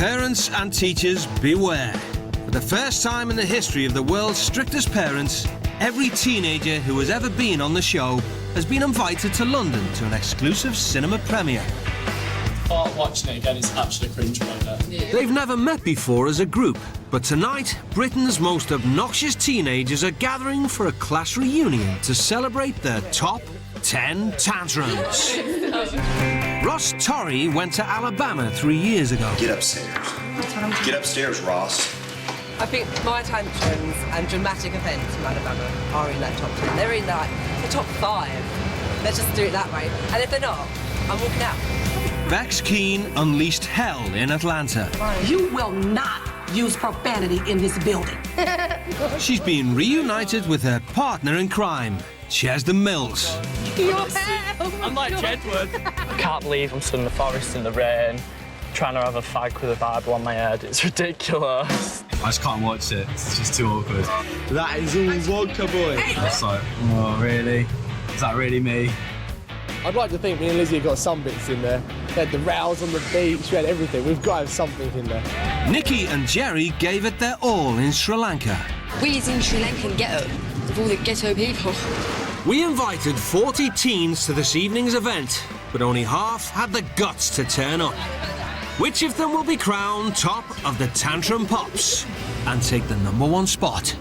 Parents and teachers, beware. For the first time in the history of the world's strictest parents, every teenager who has ever been on the show has been invited to London to an exclusive cinema premiere. Watching it again, it's actually cringe right there. Yeah. They've never met before as a group, but tonight, Britain's most obnoxious teenagers are gathering for a class reunion to celebrate their top 10 tantrums. Ross Torrey went to Alabama 3 years ago. Get upstairs. Get upstairs, Ross. I think my tantrums and dramatic events from Alabama are in that top 10. They're in like the top 5. Let's just do it that way. And if they're not, I'm walking out. Bex Keane unleashed hell in Atlanta. You will not use profanity in this building. She's been reunited with her partner in crime, Chesda Mills. I'm like Jedward. I can't believe I'm stood in the forest in the rain, trying to have a fag with a Bible on my head. It's ridiculous. I just can't watch it. It's just too awkward. That is all vodka, boy. It's like, oh, really? Is that really me? I'd like to think me and Lizzie got some bits in there. We had the rows on the beach, we had everything. We've got to have something in there. Nikki and Jerry gave it their all in Sri Lanka. We in Sri Lankan ghetto, with all the ghetto people. We invited 40 teens to this evening's event, but only half had the guts to turn up. Which of them will be crowned top of the Tantrum Pops and take the #1 spot?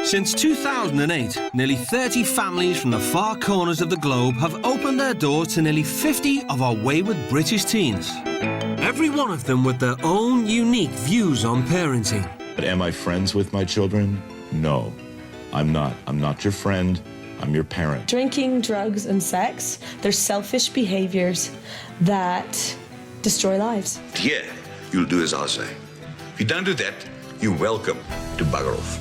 Since 2008, nearly 30 families from the far corners of the globe have opened their doors to nearly 50 of our wayward British teens. Every one of them with their own unique views on parenting. But am I friends with my children? No, I'm not. I'm not your friend. I'm your parent. Drinking, drugs, and sex, they're selfish behaviors that destroy lives. Here, you'll do as I say. If you don't do that, you're welcome to bugger off.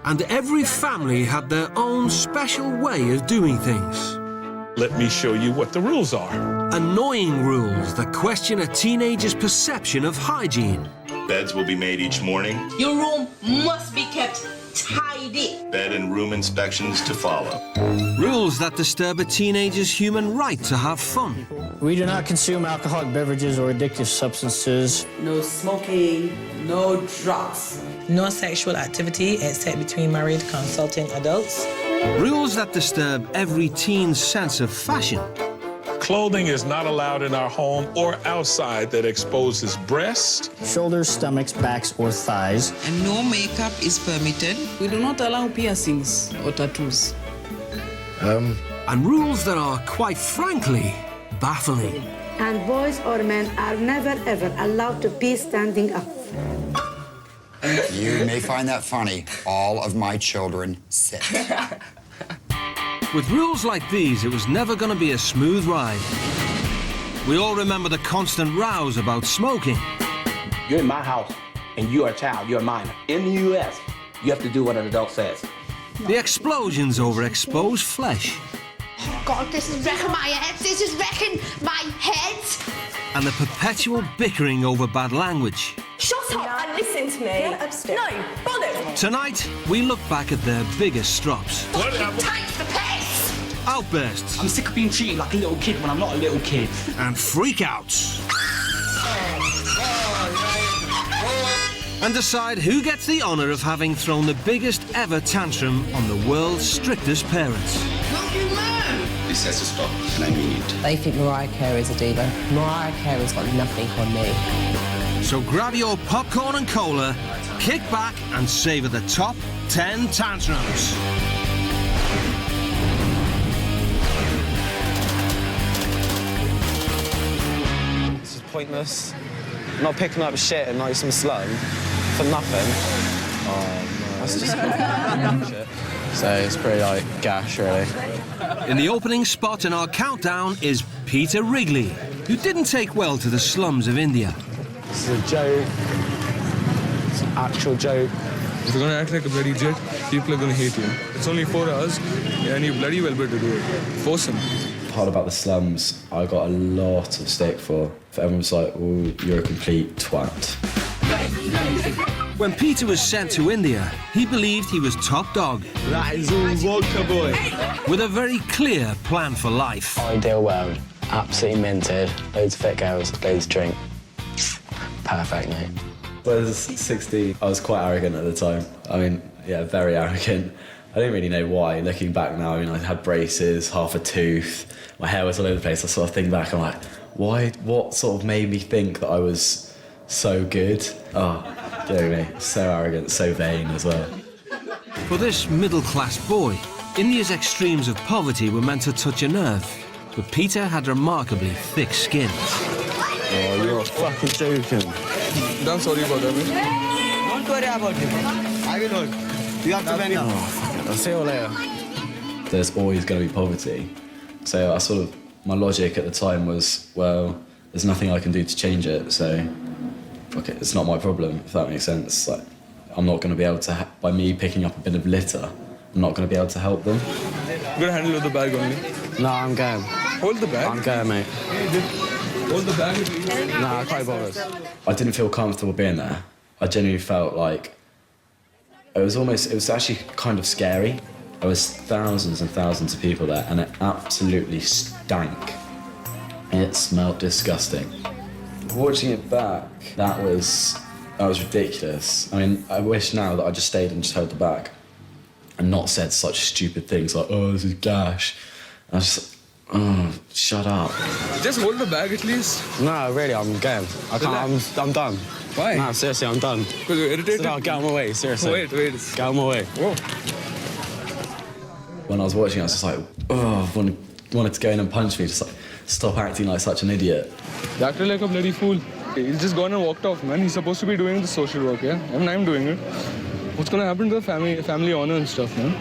And every family had their own special way of doing things. Let me show you what the rules are. Annoying rules that question a teenager's perception of hygiene. Beds will be made each morning. Your room must be kept tidy. Bed and room inspections to follow. Rules that disturb a teenager's human right to have fun. We do not consume alcoholic beverages or addictive substances. No smoking, no drugs. No sexual activity except between married consulting adults. Rules that disturb every teen's sense of fashion. Clothing is not allowed in our home or outside that exposes breasts, shoulders, stomachs, backs, or thighs. And no makeup is permitted. We do not allow piercings or tattoos. And rules that are, quite frankly, baffling. And boys or men are never, ever allowed to be standing up. You may find that funny. All of my children sit. With rules like these, it was never going to be a smooth ride. We all remember the constant rows about smoking. You're in my house, and you're a child, you're a minor. In the U.S., you have to do what an adult says. The explosions over exposed flesh. Oh, God, this is wrecking my head. This is wrecking my head. And the perpetual bickering over bad language. Shut up and listen to me. Get upstairs. No, bother. Tonight, we look back at their biggest strops. Take the piss! Outbursts. I'm sick of being treated like a little kid when I'm not a little kid. And freakouts. And decide who gets the honour of having thrown the biggest ever tantrum on the world's strictest parents. Will you learn? This has to stop, and I mean it. They think Mariah Carey is a diva. Mariah Carey's got nothing on me. So grab your popcorn and cola, kick back and savour the top 10 tantrums. This is pointless. I'm not picking up shit and like some slum for nothing. Oh, no. That's just shit. So it's pretty like gash, really. In the opening spot in our countdown is Peter Wrigley, who didn't take well to the slums of India. This is a joke. It's an actual joke. If you're gonna act like a bloody jet, people are gonna hate you. It's only 4 hours, and you bloody well better do it. Force them. The part about the slums, I got a lot of stick for. Everyone was like, oh, you're a complete twat. When Peter was sent to India, he believed he was top dog. That is all vodka, boy. With a very clear plan for life. Ideal world. Absolutely minted. Loads of fit girls, loads of drink. Perfect, mate. When I was 16, I was quite arrogant at the time. I mean, yeah, very arrogant. I don't really know why. Looking back now, I had braces, half a tooth, my hair was all over the place. I sort of think back, I'm like, why? What sort of made me think that I was so good? Oh, you know me, so arrogant, so vain as well. For this middle-class boy, India's extremes of poverty were meant to touch a nerve, but Peter had remarkably thick skin. Oh, you're fucking joking. I'm sorry about that, man. Don't worry about it. I will hold. You have to bend down. I'll see you later. There's always going to be poverty. So my logic at the time was, well, there's nothing I can do to change it, so fuck it, it's not my problem, if that makes sense. Like, I'm not going to be able to, by me picking up a bit of litter, I'm not going to be able to help them. You're going to handle the bag only? No, I'm going. Hold the bag? I'm going, mate. Hold the bag? No, I can't bother. I didn't feel comfortable being there. I genuinely felt like it was actually kind of scary. There was thousands and thousands of people there, and it absolutely stank. It smelled disgusting. Watching it back, that was ridiculous. I mean, I wish now that I just stayed and just held the bag and not said such stupid things like, oh, this is gash. I was just, oh, shut up. Just hold the bag at least. No, really, I'm going. I can't, I'm done. Why? No, seriously, I'm done. Because you're irritated? No, get out of my way, seriously. Wait. Get out of my way. Whoa. When I was watching, I was just like, oh, wanted to go in and punch me, just like, stop acting like such an idiot. You acted like a bloody fool. He's just gone and walked off, man. He's supposed to be doing the social work, yeah? And I'm doing it. What's gonna happen to the family honor and stuff, man?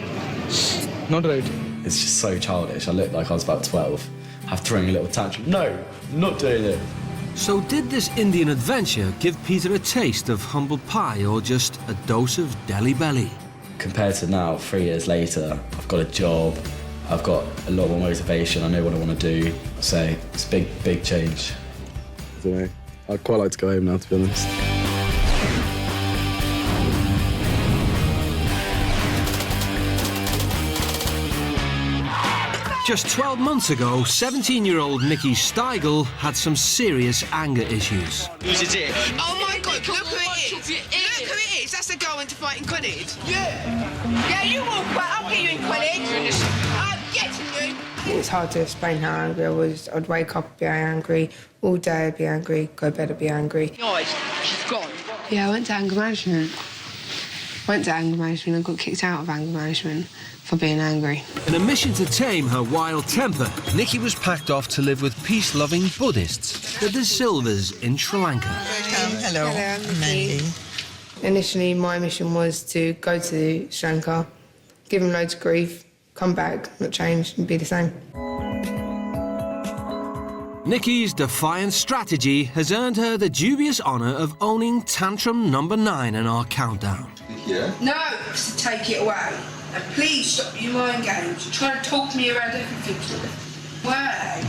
Not right. It's just so childish. I looked like I was about 12, throwing a little tantrum. No, not doing it. So did this Indian adventure give Peter a taste of humble pie or just a dose of Delhi belly? Compared to now, 3 years later, I've got a job, I've got a lot more motivation, I know what I want to do, so it's a big change. I don't know. I'd quite like to go home now, to be honest. Just 12 months ago, 17-year-old Nikki Steigl had some serious anger issues. Oh my God, look who it is. Look who it is. That's the girl went to fight in college. Yeah, you walk back. I'll get you in college. I'm getting you. It's hard to explain how angry I was. I'd wake up, be angry. All day I'd be angry. Go to bed, I'd be angry. Guys, she's gone. Yeah, I went to anger management. And got kicked out of anger management for being angry. In a mission to tame her wild temper, Nikki was packed off to live with peace-loving Buddhists, the De Silvas in Sri Lanka. Hello, I'm Nikki. Initially, my mission was to go to Sri Lanka, give them loads of grief, come back, not change, and be the same. Nikki's defiant strategy has earned her the dubious honour of owning tantrum number 9 in our countdown. Yeah? No, to take it away. And please stop your mind games. You're trying to talk me around everything. Why?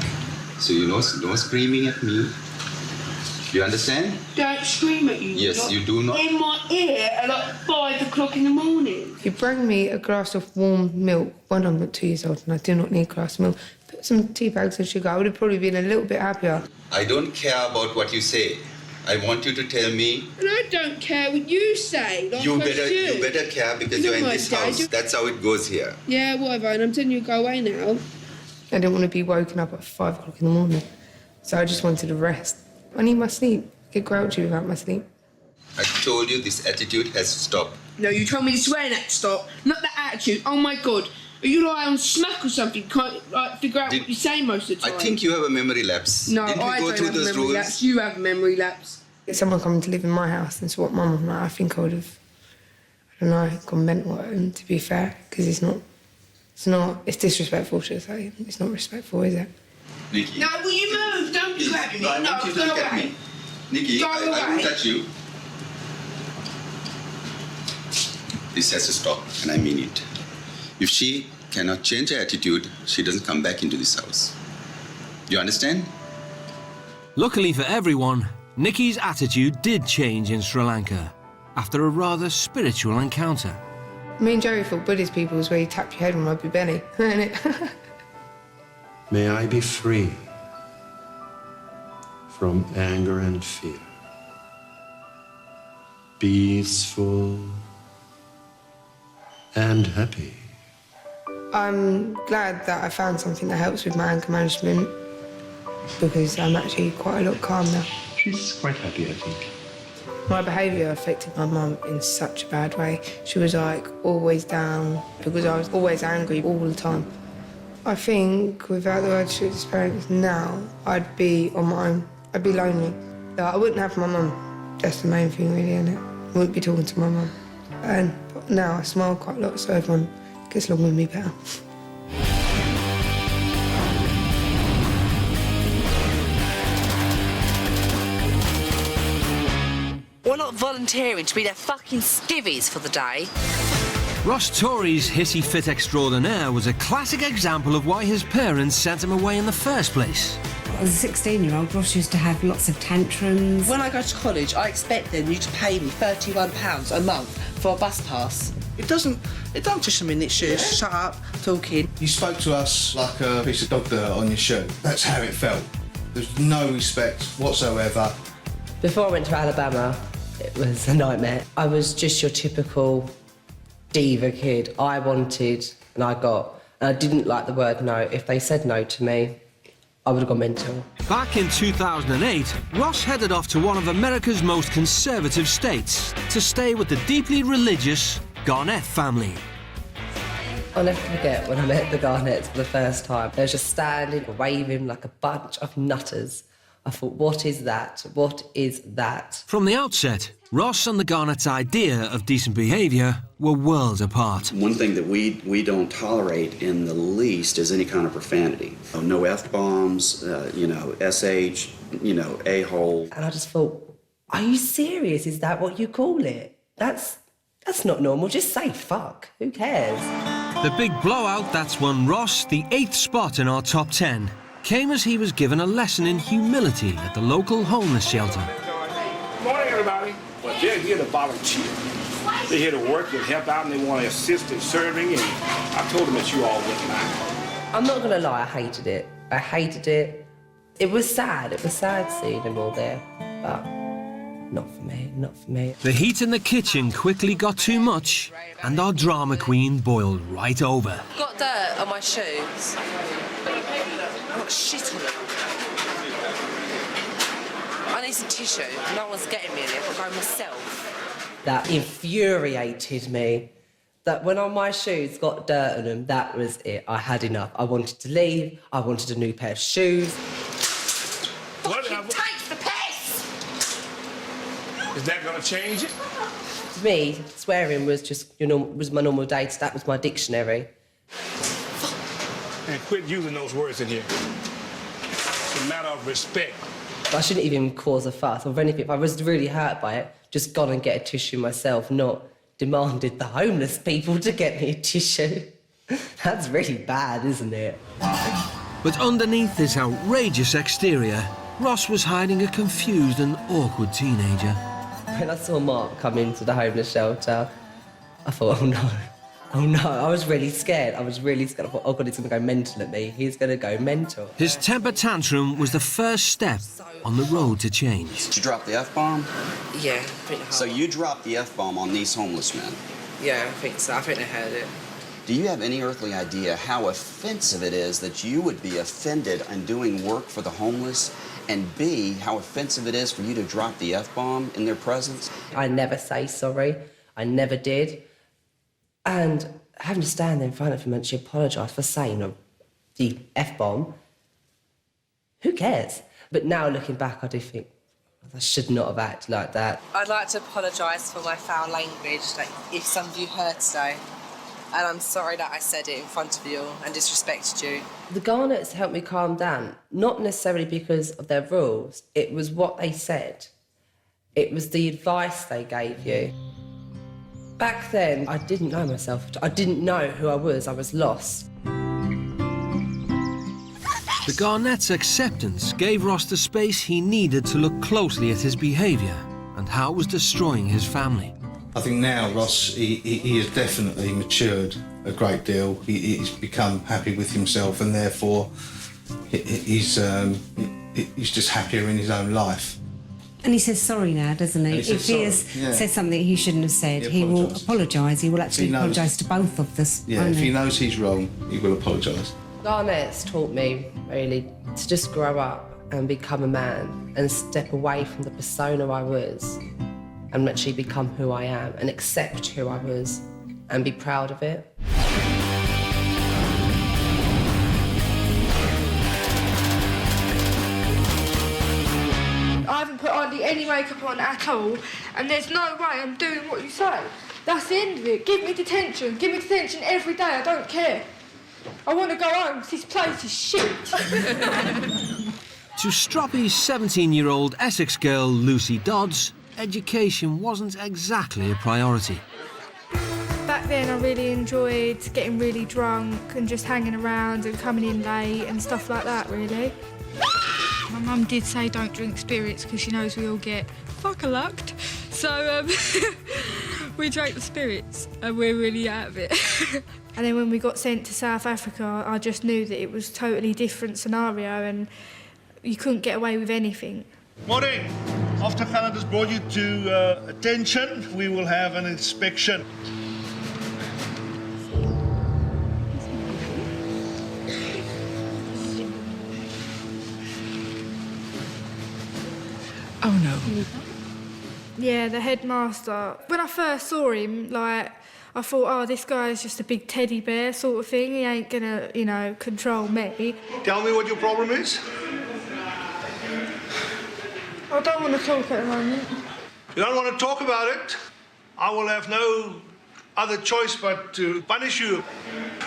So you're not screaming at me. You understand? Don't scream at you. Yes, you do not. In my ear at like 5 o'clock in the morning. If you bring me a glass of warm milk, when I'm not 2 years old and I do not need a glass of milk, put some tea bags of sugar, I would have probably been a little bit happier. I don't care about what you say. I want you to tell me. And I don't care what you say. Like You better care because you're in this house. That's how it goes here. Yeah, whatever. And I'm telling you to go away now. I didn't want to be woken up at 5 o'clock in the morning. So I just wanted to rest. I need my sleep. I get grouchy without my sleep. I told you this attitude has to stop. No, you told me the swearing had to stop, not that attitude. Oh my God. Are you like on smack or something? Can't figure out what you say most of the time? I think you have a memory lapse. No, Didn't we I go don't through have a those memory rules? lapse. You have a memory lapse. If someone coming to live in my house and saw what mum was like, I think I would have, I don't know, gone mental at him, to be fair, because it's disrespectful, should I say. It's not respectful, is it? Nikki. No, will you move? Don't be grabbing me. I want you to look at me. Nikki, Go I away. won't touch you. This has to stop, and I mean it. If she cannot change her attitude, she doesn't come back into this house. You understand? Luckily for everyone, Nikki's attitude did change in Sri Lanka. after a rather spiritual encounter. Me and Joey thought Buddhist people was where you tap your head and rub your belly, isn't it? May I be free from anger and fear, peaceful and happy. I'm glad that I found something that helps with my anger management because I'm actually quite a lot calmer now. She's quite happy, I think. My behaviour affected my mum in such a bad way. She was like always down because I was always angry all the time. I think without the Strictest parents now, I'd be on my own. I'd be lonely. I wouldn't have my mum. That's the main thing really, isn't it? I wouldn't be talking to my mum. And now I smile quite a lot so everyone gets along with me better. We're not volunteering to be their fucking skivvies for the day. Ross Torrey's hissy fit extraordinaire was a classic example of why his parents sent him away in the first place. As a 16-year-old, Ross used to have lots of tantrums. When I go to college, I expect them you to pay me £31 a month for a bus pass. It don't just mean it's just shut up, talking. You spoke to us like a piece of dog dirt on your shoe. That's how it felt. There's no respect whatsoever. Before I went to Alabama, it was a nightmare. I was just your typical diva kid. I wanted and I got. And I didn't like the word no. If they said no to me, I would have gone mental. Back in 2008, Ross headed off to one of America's most conservative states to stay with the deeply religious Garnet family. I'll never forget when I met the Garnets for the first time. They were just standing, waving like a bunch of nutters. I thought, what is that? What is that? From the outset, Ross and the Garnets' idea of decent behaviour were worlds apart. One thing that we don't tolerate in the least is any kind of profanity. No F-bombs, SH, a-hole. And I just thought, are you serious? Is that what you call it? That's not normal. Just say fuck. Who cares? The big blowout that's won Ross the 8th spot in our top 10 came as he was given a lesson in humility at the local homeless shelter. Good morning, everybody. Well, they're here to volunteer. They're here to work and help out, and they want to assist in serving, and I told them that you all wouldn't mind. I'm not going to lie, I hated it. I hated it. It was sad. It was sad seeing them all there, but not for me, not for me. The heat in the kitchen quickly got too much, and our drama queen boiled right over. Got dirt on my shoes. I've got shit on them. I need some tissue. No one's getting me in it. I'll go myself. That infuriated me. That when on my shoes got dirt on them, that was it. I had enough. I wanted to leave. I wanted a new pair of shoes. Whatever. Takes the piss! Is that going to change it? To me, swearing was just was my normal day. That was my dictionary. And quit using those words in here. It's a matter of respect. I shouldn't even cause a fuss or anything. If I was really hurt by it, just gone and get a tissue myself, not demanded the homeless people to get me a tissue. That's really bad, isn't it? But underneath this outrageous exterior, Ross was hiding a confused and awkward teenager. When I saw Mark come into the homeless shelter, I thought, oh no. Oh no, I was really scared. I thought, oh God, he's going to go mental at me. He's going to go mental. His temper tantrum was the first step on the road to change. Did you drop the F-bomb? Yeah, pretty hard. So you dropped the F-bomb on these homeless men? Yeah, I think so. I think they heard it. Do you have any earthly idea how offensive it is that you would be offended in doing work for the homeless? And B, how offensive it is for you to drop the F-bomb in their presence? I never say sorry. I never did. And having to stand there in front of him and she apologised for saying the F-bomb, who cares? But now looking back, I do think I should not have acted like that. I'd like to apologise for my foul language that if some of you heard today. And I'm sorry that I said it in front of you and disrespected you. The Garnets helped me calm down, not necessarily because of their rules. It was what they said. It was the advice they gave you. Back then, I didn't know myself. I didn't know who I was lost. The Garnets' acceptance gave Ross the space he needed to look closely at his behaviour and how it was destroying his family. I think now Ross, he has definitely matured a great deal. He's become happy with himself, and therefore he's just happier in his own life. And he says sorry now, doesn't he? If he has said something he shouldn't have said, he will apologise. He will actually apologise to both of us. Yeah, if he knows he's wrong, he will apologise. Garnet's taught me, really, to just grow up and become a man and step away from the persona I was and actually become who I am and accept who I was and be proud of it. I haven't put hardly any makeup on at all, and there's no way I'm doing what you say. That's the end of it. Give me detention. Give me detention every day. I don't care. I want to go home because this place is shit. To stroppy 17-year-old Essex girl Lucy Dodds, education wasn't exactly a priority. Back then I really enjoyed getting really drunk and just hanging around and coming in late and stuff like that, really. My mum did say don't drink spirits because she knows we all get fuck-a-lucked. So we drank the spirits and we're really out of it. And then when we got sent to South Africa, I just knew that it was a totally different scenario and you couldn't get away with anything. Morning. After Garnet has brought you to attention, we will have an inspection. Oh no. Yeah, the headmaster. When I first saw him, like, I thought, oh, this guy's just a big teddy bear sort of thing. He ain't gonna, you know, control me. Tell me what your problem is. I don't want to talk at the moment. You don't want to talk about it? I will have no other choice but to punish you.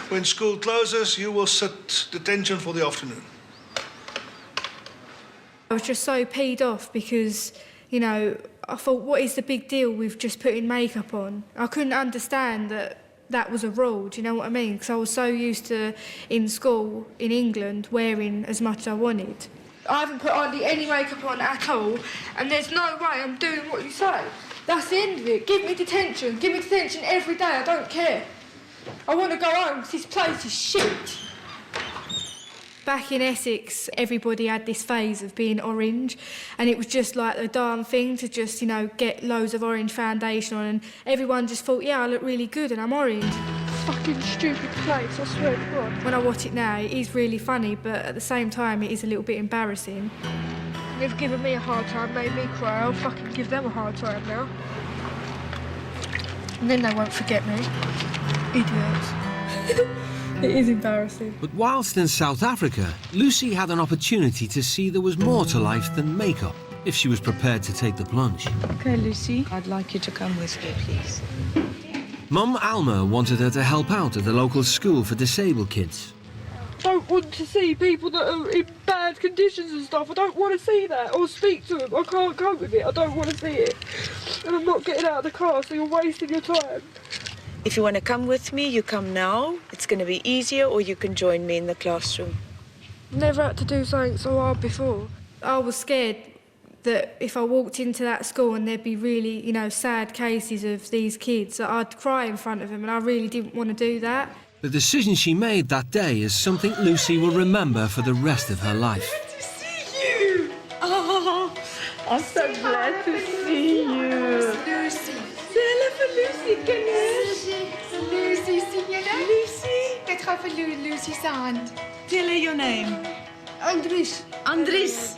When school closes, you will sit detention for the afternoon. I was just so peed off because, you know, I thought, what is the big deal with just putting makeup on? I couldn't understand that that was a rule, do you know what I mean? Because I was so used to, in school, in England, wearing as much as I wanted. I haven't put hardly any makeup on at all, and there's no way I'm doing what you say. That's the end of it. Give me detention. Give me detention every day. I don't care. I want to go home because this place is shit. Back in Essex, everybody had this phase of being orange, and it was just like the darn thing to just, you know, get loads of orange foundation on, and everyone just thought, yeah, I look really good and I'm orange. Fucking stupid place, I swear to God. When I watch it now, it is really funny, but at the same time, it is a little bit embarrassing. They've given me a hard time, made me cry. I'll fucking give them a hard time now. And then they won't forget me. Idiots. It is embarrassing. But whilst in South Africa, Lucy had an opportunity to see there was more to life than makeup, if she was prepared to take the plunge. OK, Lucy, I'd like you to come with me, please. Mum Alma wanted her to help out at the local school for disabled kids. I don't want to see people that are in bad conditions and stuff. I don't want to see that or speak to them. I can't cope with it. I don't want to see it. And I'm not getting out of the car, so you're wasting your time. If you want to come with me, you come now. It's going to be easier, or you can join me in the classroom. Never had to do something so hard before. I was scared that if I walked into that school and there'd be really, you know, sad cases of these kids, that I'd cry in front of them, and I really didn't want to do that. The decision she made that day is something Lucy will remember for the rest of her life. Good to see you! Oh, I'm so glad to see you. Lucy. Hello for Lucy, Lucy, Lucy, get off of Lucy's hand. Tell her your name. Andries. Andries.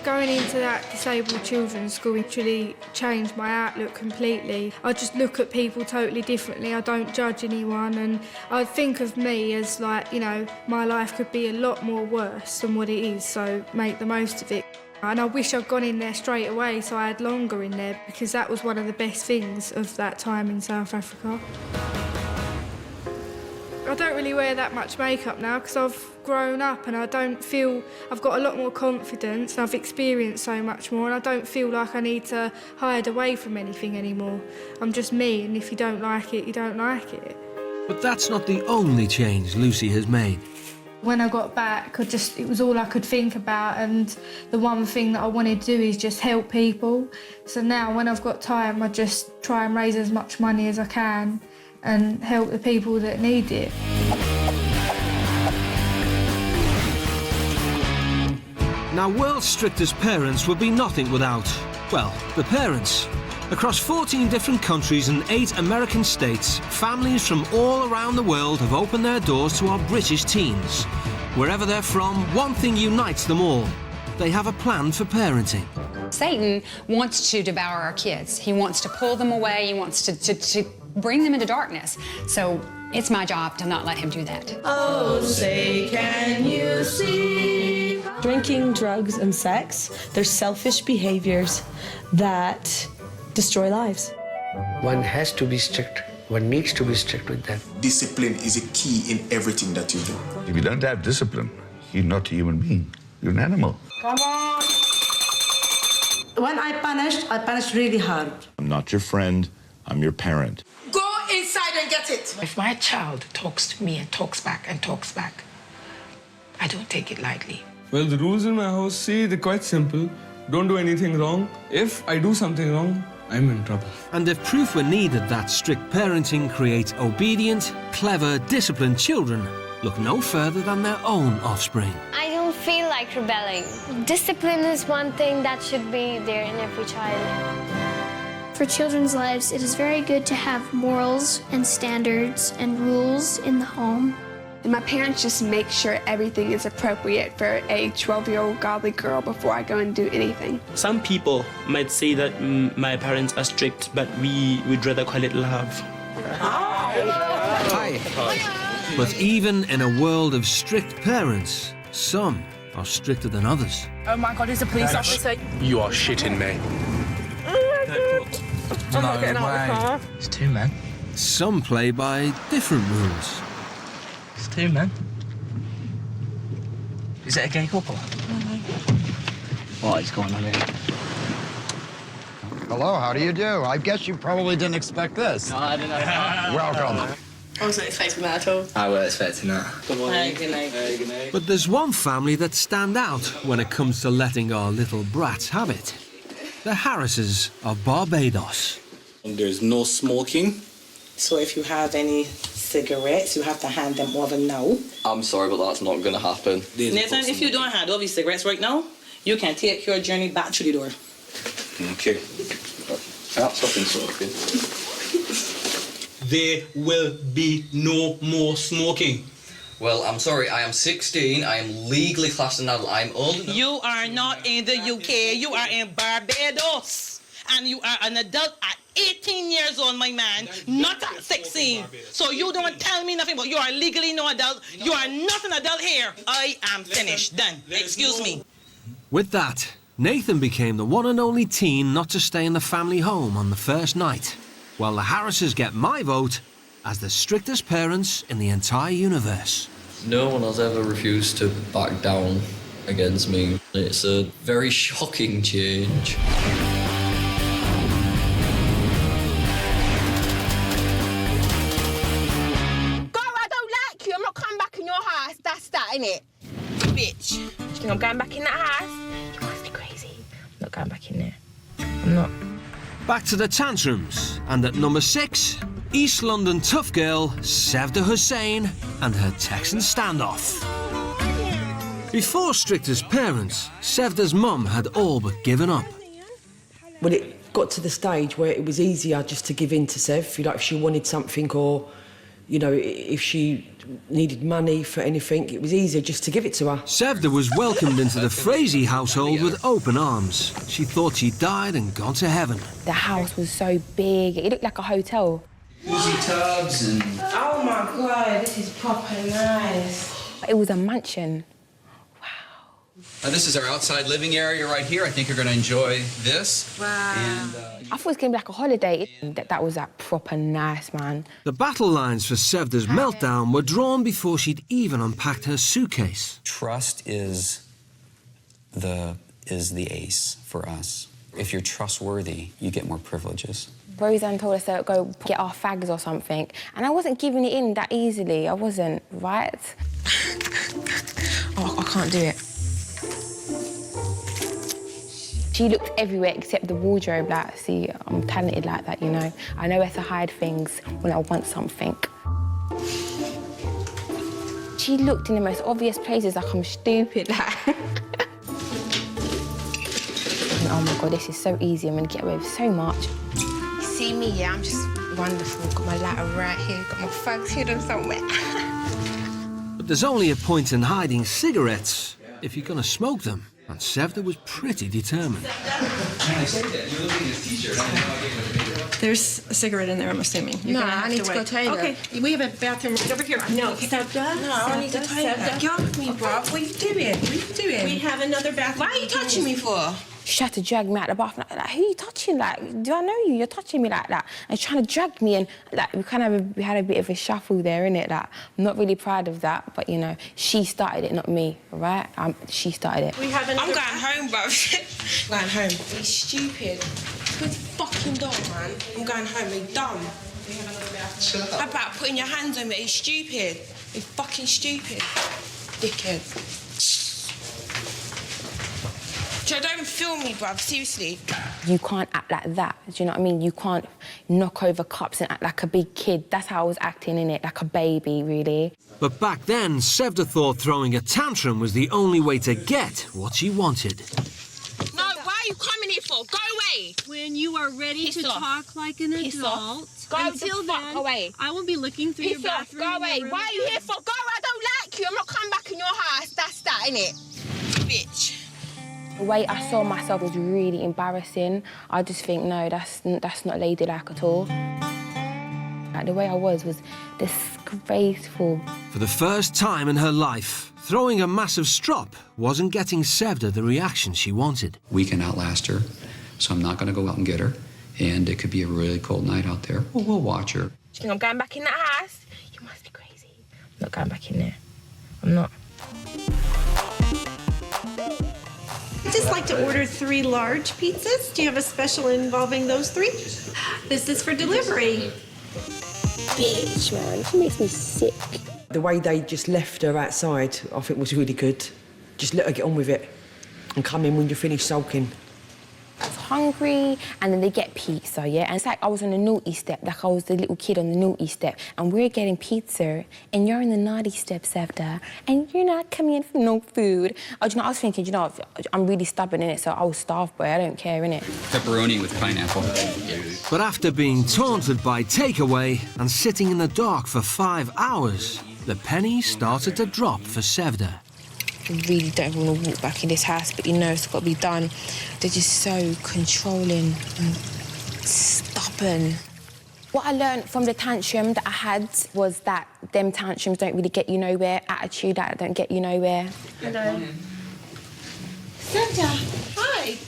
Going into that disabled children's school literally changed my outlook completely. I just look at people totally differently. I don't judge anyone, and I think of me as, like, you know, my life could be a lot more worse than what it is, so make the most of it. And I wish I'd gone in there straight away so I had longer in there, because that was one of the best things of that time in South Africa. I don't really wear that much makeup now because I've grown up and I don't feel I've got a lot more confidence and I've experienced so much more, and I don't feel like I need to hide away from anything anymore. I'm just me, and if you don't like it, you don't like it. But that's not the only change Lucy has made. When I got back, it was all I could think about, and the one thing that I wanted to do is just help people. So now when I've got time, I just try and raise as much money as I can and help the people that need it. Now, world's strictest parents would be nothing without, well, the parents. Across 14 different countries and 8 American states, families from all around the world have opened their doors to our British teens. Wherever they're from, one thing unites them all. They have a plan for parenting. Satan wants to devour our kids. He wants to pull them away. He wants to bring them into darkness. So it's my job to not let him do that. Oh, say, can you see? Drinking, drugs, and sex, they're selfish behaviors that destroy lives. One has to be strict. One needs to be strict with them. Discipline is a key in everything that you do. If you don't have discipline, you're not a human being. You're an animal. Come on! When I punished really hard. I'm not your friend. I'm your parent. Go inside and get it! If my child talks to me and talks back, I don't take it lightly. Well, the rules in my house, see, they're quite simple. Don't do anything wrong. If I do something wrong, I'm in trouble. And if proof were needed that strict parenting creates obedient, clever, disciplined children, look no further than their own offspring. I don't feel like rebelling. Discipline is one thing that should be there in every child. For children's lives, it is very good to have morals and standards and rules in the home. And my parents just make sure everything is appropriate for a 12-year-old godly girl before I go and do anything. Some people might say that my parents are strict, but we'd rather call it love. Hi. But even in a world of strict parents, some are stricter than others. Oh my God, he's a police officer. You are shitting me. I'm not getting out of the car. It's 2 men. Some play by different rules. It's 2 men. Is it a gay couple? What is going on here? Hello, how do you do? I guess you probably didn't expect this. No, I didn't. Welcome. I wasn't expecting that at all. I was expecting that. Good morning. Good night. But there's one family that stand out when it comes to letting our little brats have it. The Harrises of Barbados. There's no smoking. So if you have any cigarettes, you have to hand them over now. I'm sorry, but that's not going to happen. Nathan, if you don't hand over your cigarettes right now, you can take your journey back through the door. Okay. That's something smoking. There will be no more smoking. Well, I'm sorry, I am 16, I am legally classed an adult, I'm old enough. You are not in the UK, you are in Barbados. And you are an adult at 18 years old, my man, not at 16. So you don't tell me nothing, but you are legally no adult. You are not an adult here. I am finished, done. Excuse me. With that, Nathan became the one and only teen not to stay in the family home on the first night, while the Harrises get my vote as the strictest parents in the entire universe. No one has ever refused to back down against me. It's a very shocking change. That's that, innit? Bitch. You think I'm going back in that house? You must be crazy. I'm not going back in there. I'm not. Back to the Tantrums, and at number 6, East London tough girl Sevda Hussain and her Texan standoff. Before Strictest parents, Sevda's mum had all but given up. Well, it got to the stage where it was easier just to give in to Sev, if she wanted something or, you know, if she needed money for anything, it was easier just to give it to her. Sevda was welcomed into the Frazee household with open arms. She thought she'd died and gone to heaven. The house was so big, it looked like a hotel. Jacuzzi tubs and... Oh my God, this is proper nice. It was a mansion. This is our outside living area right here. I think you're going to enjoy this. Wow. And, I thought it was going to be like a holiday. That was like proper nice, man. The battle lines for Sevda's meltdown were drawn before she'd even unpacked her suitcase. Trust is the ace for us. If you're trustworthy, you get more privileges. Roseanne told us to go get our fags or something, and I wasn't giving it in that easily. I wasn't, right? Oh, I can't do it. She looked everywhere except the wardrobe. Like, see, I'm talented like that, you know. I know where to hide things when I want something. She looked in the most obvious places, like I'm stupid, like. Oh my God, this is so easy. I'm gonna get away with so much. You see me, yeah, I'm just wonderful. Got my lighter right here, got my fags hidden somewhere. But there's only a point in hiding cigarettes if you're gonna smoke them. And Sevda was pretty determined. There's a cigarette in there, I'm assuming. No, I need to go toilet. Okay, we have a bathroom right over here. No, Sevda. No, I need to toilet. Get off me, bro. What are you doing? What are you doing? We have another bathroom. Why are you touching me for? She tried to drag me out of the bathroom. Like, who are you touching? Like, do I know you? You're touching me like that. And she's trying to drag me, and like we had a bit of a shuffle there, innit? Like, I'm not really proud of that, but you know, she started it, not me, all right? She started it. We have I'm going home, bro. I'm going home. You're stupid. You're fucking dumb, man. I'm going home. You're dumb. How about putting your hands on me? You're stupid. You're fucking stupid. Dickhead. Don't film me, bruv, seriously. You can't act like that, do you know what I mean? You can't knock over cups and act like a big kid. That's how I was acting, innit? Like a baby, really. But back then, Sevda thought throwing a tantrum was the only way to get what she wanted. No, why are you coming here for? Go away. When you are ready to talk like an adult, until the fuck away. I will be looking through your bathroom. Go away. Why are you here for? Go, I don't like you. I'm not coming back in your house. That's that, innit? Bitch. The way I saw myself was really embarrassing. I just think, no, that's not ladylike at all. Like, the way I was disgraceful. For the first time in her life, throwing a massive strop wasn't getting Sevda the reaction she wanted. We can outlast her, so I'm not going to go out and get her. And it could be a really cold night out there. Well, we'll watch her. Do you think I'm going back in that house? You must be crazy. I'm not going back in there. I'm not. I'd just like to order 3 large pizzas. Do you have a special involving those 3? This is for delivery. Bitch, man, she makes me sick. The way they just left her outside, I think, was really good. Just let her get on with it and come in when you finish sulking. I was hungry, and then they get pizza, yeah? And it's like I was on the naughty step, like I was the little kid on the naughty step, and we're getting pizza, and you're in the naughty step, Sevda, and you're not coming in for no food. Oh, you know, I was thinking, you know, I'm really stubborn in it, so I was starved, boy, I don't care, innit? Pepperoni with pineapple. But after being taunted by takeaway and sitting in the dark for 5 hours, the pennies started to drop for Sevda. I really don't want to walk back in this house, but you know it's got to be done. They're just so controlling and stubborn. What I learned from the tantrum that I had was that them tantrums don't really get you nowhere. Attitude that don't get you nowhere. Hello. Sevda, hi.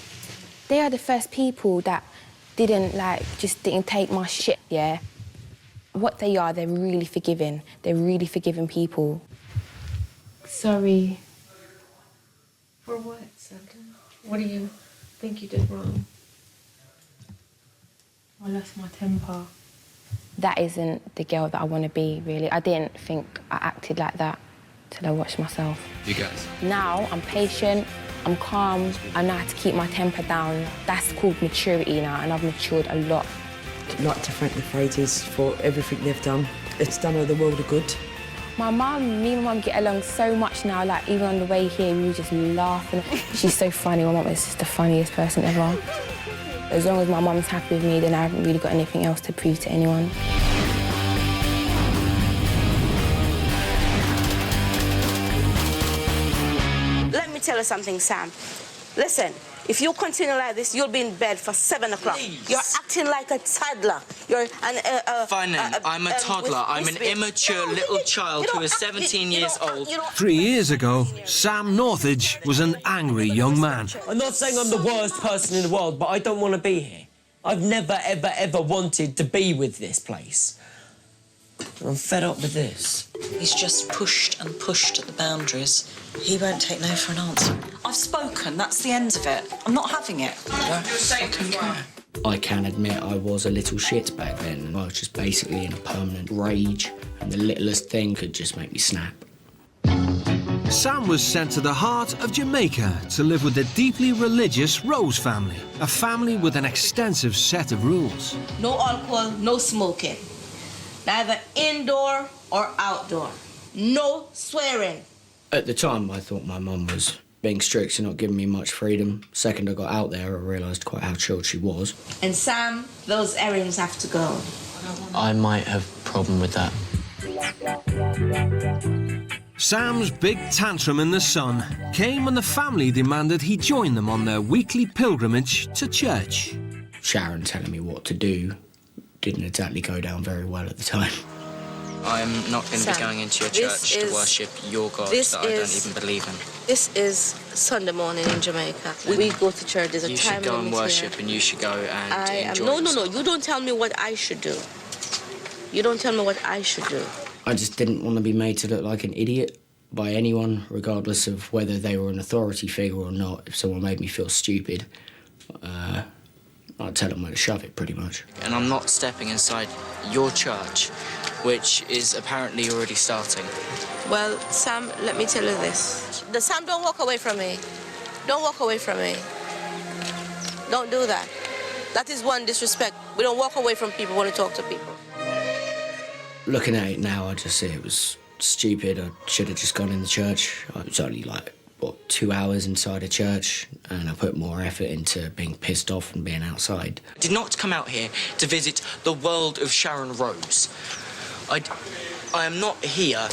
They are the first people that didn't take my shit, yeah? What they are, they're really forgiving. They're really forgiving people. Sorry. For what, Sevda? What do you think you did wrong? I lost my temper. That isn't the girl that I want to be, really. I didn't think I acted like that till I watched myself. You guys. Now, I'm patient, I'm calm, I know how to keep my temper down. That's called maturity now, and I've matured a lot. I'd like to thank the Frasers for everything they've done. It's done her the world of good. Me and my mum get along so much now, like even on the way here, we were just laughing. She's so funny, my mum is just the funniest person ever. As long as my mum's happy with me, then I haven't really got anything else to prove to anyone. Let me tell you something, Sam. Listen, if you continue like this, you'll be in bed for 7 o'clock. You're acting like a toddler. You're Fine then, I'm a toddler. I'm an immature little child who is 17 years old. 3 years ago, Sam Northridge was an angry young man. I'm not saying I'm the worst person in the world, but I don't want to be here. I've never, ever, ever wanted to be with this place. I'm fed up with this. He's just pushed and pushed at the boundaries. He won't take no for an answer. I've spoken, that's the end of it. I'm not having it. I can admit I was a little shit back then. I was just basically in a permanent rage, and the littlest thing could just make me snap. Sam was sent to the heart of Jamaica to live with the deeply religious Rose family, a family with an extensive set of rules. No alcohol, no smoking. Neither indoor or outdoor. No swearing. At the time, I thought my mum was being strict and not giving me much freedom. Second I got out there, I realised quite how chilled she was. And Sam, those earrings have to go. I might have a problem with that. Sam's big tantrum in the sun came when the family demanded he join them on their weekly pilgrimage to church. Sharon telling me what to do didn't exactly go down very well at the time. I'm not going to be going into your church to worship your God that I don't even believe in. This is Sunday morning in Jamaica. We go to church. There's a time limit. You should go and worship, and you should go and enjoy No. You don't tell me what I should do. You don't tell me what I should do. I just didn't want to be made to look like an idiot by anyone, regardless of whether they were an authority figure or not. If someone made me feel stupid, I'd tell them where to shove it, pretty much. And I'm not stepping inside your church, which is apparently already starting. Well, Sam, let me tell you this. Sam, don't walk away from me. Don't walk away from me. Don't do that. That is one disrespect. We don't walk away from people when we talk to people. Looking at it now, I just see it was stupid. I should have just gone in the church. I was only 2 hours inside a church, and I put more effort into being pissed off and being outside. I did not come out here to visit the world of Sharon Rose. I am not here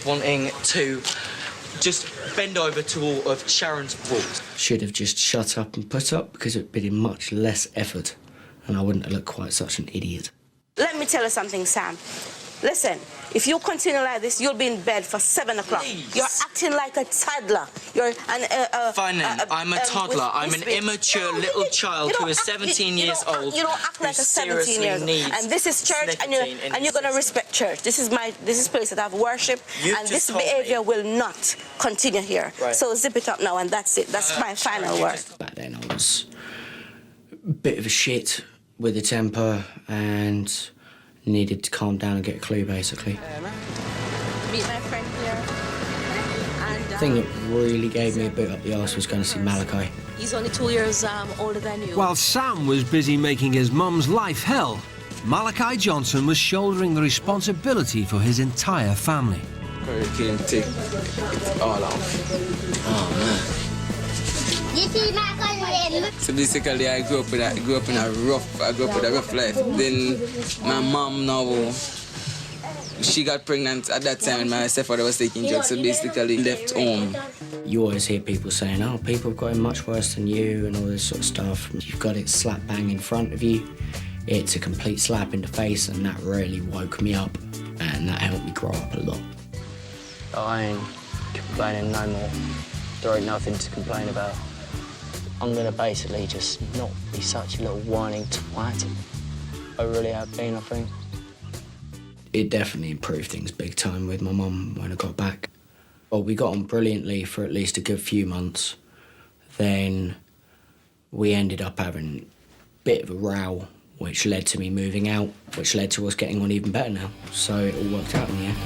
wanting to just bend over to all of Sharon's rules. Should have just shut up and put up, because it would be much less effort, and I wouldn't have looked quite such an idiot. Let me tell you something, Sam. Listen, if you continue like this, you'll be in bed for 7 o'clock. Please. You're acting like a toddler. You're an... Fine then, I'm a toddler. I'm an immature little child who is 17 years old. You don't act like a 17-year-old. And this is church, and you're going to respect church. This is place that I've worship, and this behaviour will not continue here. Right. So zip it up now, and that's it. That's my final word. Back then I was a bit of a shit with a temper and needed to calm down and get a clue, basically. Meet my friend here. And, The thing that really gave me a bit up the arse was going to see Malachi. He's only 2 years older than you. While Sam was busy making his mum's life hell, Malachi Johnson was shouldering the responsibility for his entire family. Hurricane take it all off. Oh, man. So basically, I grew up with a rough life. Then my mom now, she got pregnant at that time, and my stepfather was taking drugs. So basically, left home. You always hear people saying, "Oh, people have got it much worse than you," and all this sort of stuff. You've got it slap bang in front of you. It's a complete slap in the face, and that really woke me up, and that helped me grow up a lot. I ain't complaining no more. There ain't nothing to complain about. I'm gonna basically just not be such a little whining twat. I really have been, I think. It definitely improved things big time with my mum when I got back. Well, we got on brilliantly for at least a good few months. Then we ended up having a bit of a row, which led to me moving out, which led to us getting on even better now. So it all worked out in the end.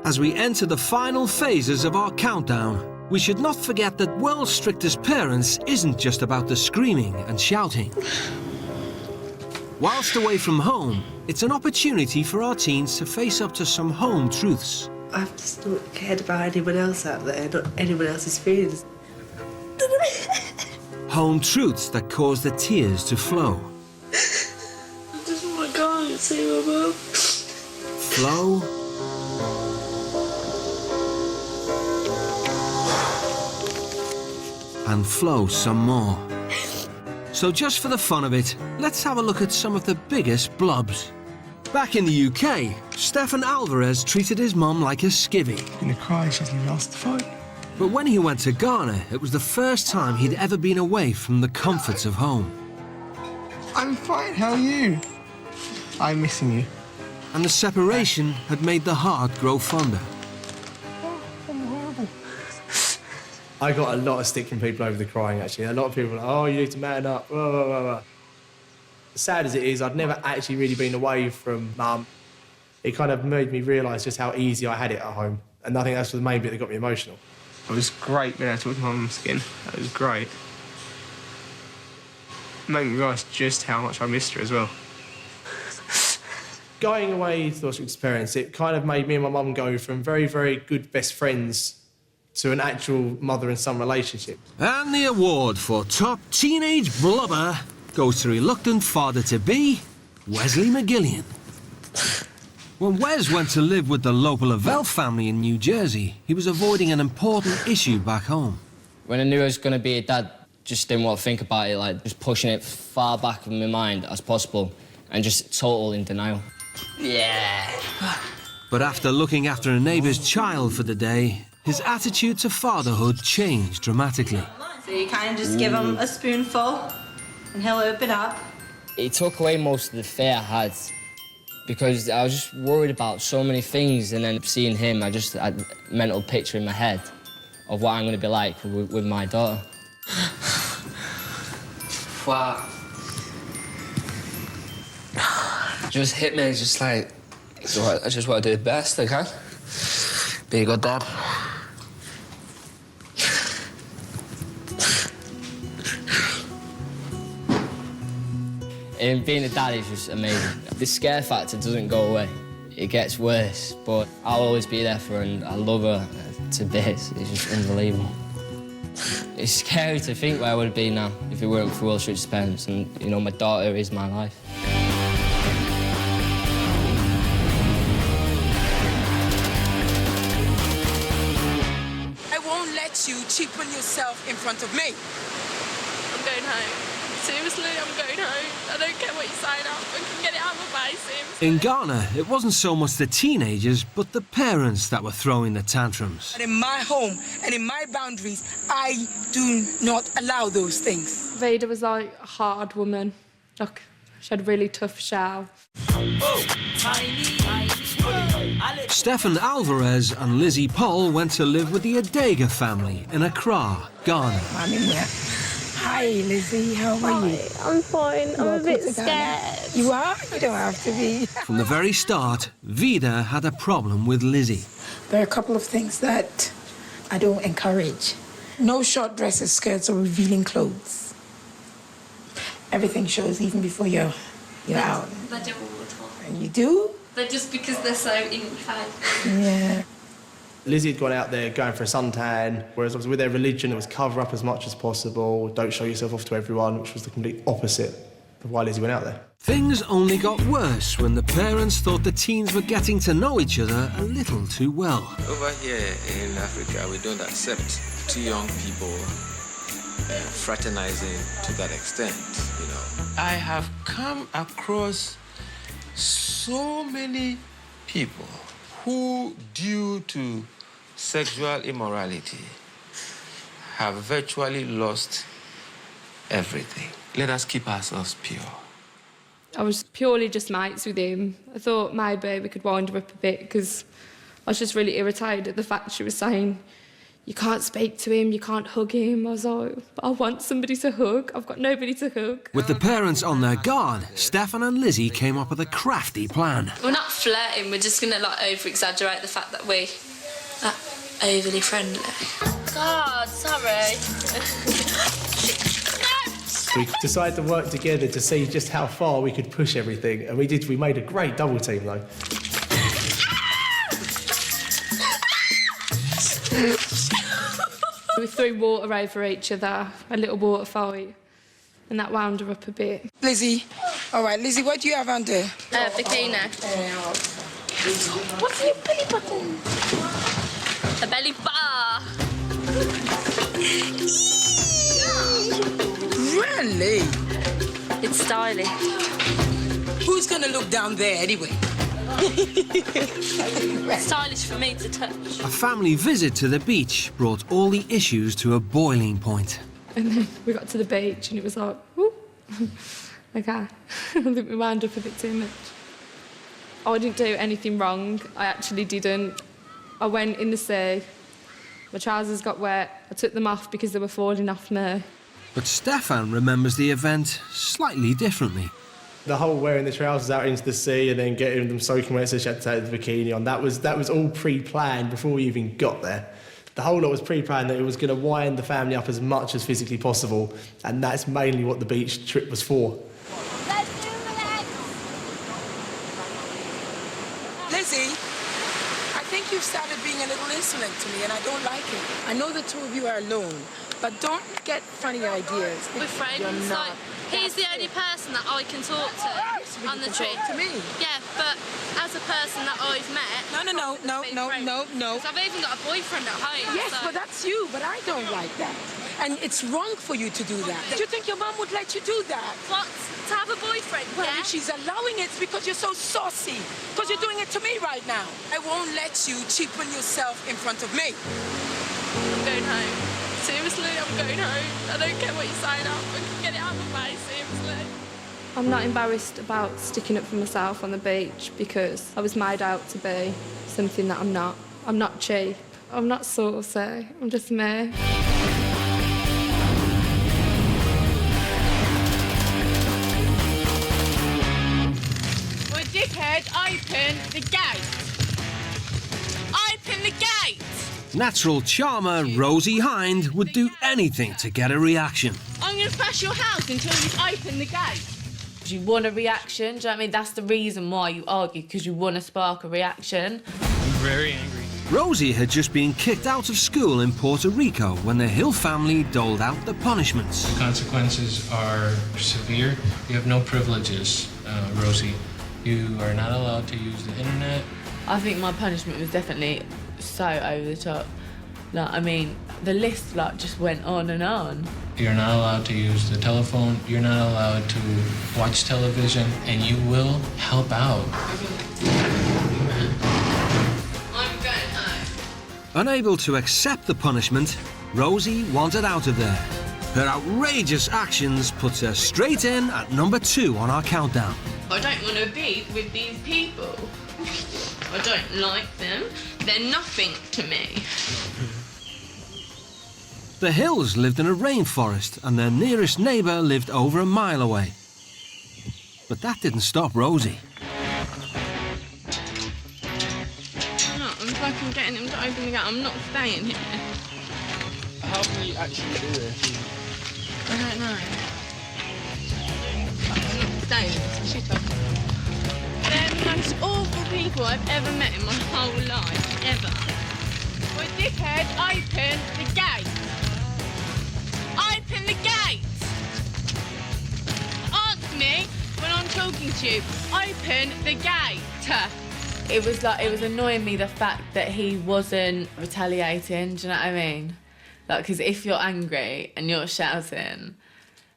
As we enter the final phases of our countdown, we should not forget that World's Strictest Parents isn't just about the screaming and shouting. Whilst away from home, it's an opportunity for our teens to face up to some home truths. I've just not cared about anyone else out there, not anyone else's feelings. Home truths that cause the tears to flow. I just want to go and see my mum. Flow. And flow some more. So just for the fun of it, let's have a look at some of the biggest blobs. Back in the UK, Stefan Alvarez treated his mum like a skivvy. Gonna cry, she hasn't even answered the phone. But when he went to Garnet, it was the first time he'd ever been away from the comforts of home. I'm fine, how are you? I'm missing you. And the separation had made the heart grow fonder. I got a lot of stick from people over the crying, actually. A lot of people were like, oh, you need to man up, blah, blah, blah, blah. As sad as it is, I'd never actually really been away from Mum It kind of made me realise just how easy I had it at home. And I think that's the main bit that got me emotional. It was great being able to talk to my mum's skin. That was great. It made me realise just how much I missed her as well. Going away to the experience, it kind of made me and my mum go from very, very good best friends to an actual mother and son relationship. And the award for top teenage blubber goes to reluctant father-to-be, Wesley McGillian. When Wes went to live with the local Lavelle family in New Jersey, he was avoiding an important issue back home. When I knew I was going to be a dad, just didn't want to think about it, like just pushing it far back in my mind as possible and just total in denial. Yeah. But after looking after a neighbour's child for the day, his attitude to fatherhood changed dramatically. So you kind of just give him a spoonful and he'll open up. It took away most of the fear I had because I was just worried about so many things, and then seeing him, I just had a mental picture in my head of what I'm going to be like with my daughter. Wow. Just hit me, it's just like, I just want to do the best I can. Be a good dad. And being a dad is just amazing. The scare factor doesn't go away. It gets worse, but I'll always be there for her, and I love her to bits. It's just unbelievable. It's scary to think where I would be now if it weren't for Wall Street's parents, and, you know, my daughter is my life. I won't let you cheapen yourself in front of me. I'm going home. Seriously, I'm going home. I don't care what you sign up. I can get it out of my face. In Garnet, it wasn't so much the teenagers, but the parents that were throwing the tantrums. And in my home and in my boundaries, I do not allow those things. Veda was like a hard woman. Like, she had a really tough shell. Stefan Alvarez and Lizzie Paul went to live with the Adega family in Accra, Ghana. I'm in there. Hi, Lizzie. How are you? I'm fine. I'm a bit scared. You are? You don't have to be. From the very start, Vida had a problem with Lizzie. There are a couple of things that I don't encourage. No short dresses, skirts, or revealing clothes. Everything shows even before you're out. I do all the time. And you do? But just because they're so inside. Yeah. Lizzie had gone out there going for a suntan, whereas obviously with their religion it was cover up as much as possible, don't show yourself off to everyone, which was the complete opposite of why Lizzie went out there. Things only got worse when the parents thought the teens were getting to know each other a little too well. Over here in Africa, we don't accept two young people fraternizing to that extent, you know. I have come across so many people who, due to sexual immorality, have virtually lost everything. Let us keep ourselves pure. I was purely just mates with him. I thought maybe we could wind her up a bit because I was just really irritated at the fact she was saying, you can't speak to him, you can't hug him. I was like, but I want somebody to hug. I've got nobody to hug. With the parents on their guard, Stefan and Lizzie came up with a crafty plan. We're not flirting, we're just going to like over-exaggerate the fact that we're overly friendly. God, sorry. We decided to work together to see just how far we could push everything, and we did. We made a great double team, though. We threw water over each other, a little water fight, and that wound her up a bit. Lizzie, all right, Lizzie, what do you have on there? Bikini. What's in your belly button? A belly bar. Really? It's stylish. Who's gonna look down there anyway? Stylish for me to touch. A family visit to the beach brought all the issues to a boiling point. And then we got to the beach and it was like, whoo. Okay. I think we wound up a bit too much. I didn't do anything wrong. I actually didn't. I went in the sea. My trousers got wet. I took them off because they were falling off me. But Stefan remembers the event slightly differently. The whole wearing the trousers out into the sea and then getting them soaking wet so she had to take the bikini on, that was all pre-planned before we even got there. The whole lot was pre-planned, that it was going to wind the family up as much as physically possible, and that's mainly what the beach trip was for. Lizzie, I think you've started being a little insolent to me, and I don't like it. I know the two of you are alone, but don't get funny ideas. We're friends. Like, he's the only person that I can talk to on the trip. To me. Yeah, but as a person that I've met... No. Because I've even got a boyfriend at home. Yes, so. but that's you, but I don't like that. And it's wrong for you to do that. Do you think your mum would let you do that? What? To have a boyfriend, well, yeah? if she's allowing it, it's because you're so saucy. Because you're doing it to me right now. I won't let you cheapen yourself in front of me. I'm going home. Seriously, I'm going home. I don't care what you sign up. I can get it out of my face, seriously. I'm not embarrassed about sticking up for myself on the beach because I was made out to be something that I'm not. I'm not cheap. I'm not saucy. I'm just me. Well, dickhead, open the gate. Open the gate. Natural charmer Rosie Hind would do anything to get a reaction. I'm going to crash your house until you open the gate. You want a reaction, do you know what I mean? That's the reason why you argue, because you want to spark a reaction. I'm very angry. Rosie had just been kicked out of school in Puerto Rico when the Hill family doled out the punishments. The consequences are severe. You have no privileges, Rosie. You are not allowed to use the internet. I think my punishment was definitely so over the top. Like, I mean, the list just went on and on. You're not allowed to use the telephone. You're not allowed to watch television, and you will help out. I'm going home. Unable to accept the punishment, Rosie wanted out of there. Her outrageous actions puts her straight in at number 2 on our countdown. I don't want to be with these people. I don't like them. They're nothing to me. The Hills lived in a rainforest and their nearest neighbour lived over a mile away. But that didn't stop Rosie. No, I'm fucking getting him to open the gate. I'm not staying here. How can you actually do this? I don't know. I'm not staying. Shit up. They're the most awful people I've ever met in my whole life. Ever. Well, dickhead, open the gate. Open the gate! Ask me when I'm talking to you. Open the gate! It was annoying me the fact that he wasn't retaliating, do you know what I mean? Because if you're angry and you're shouting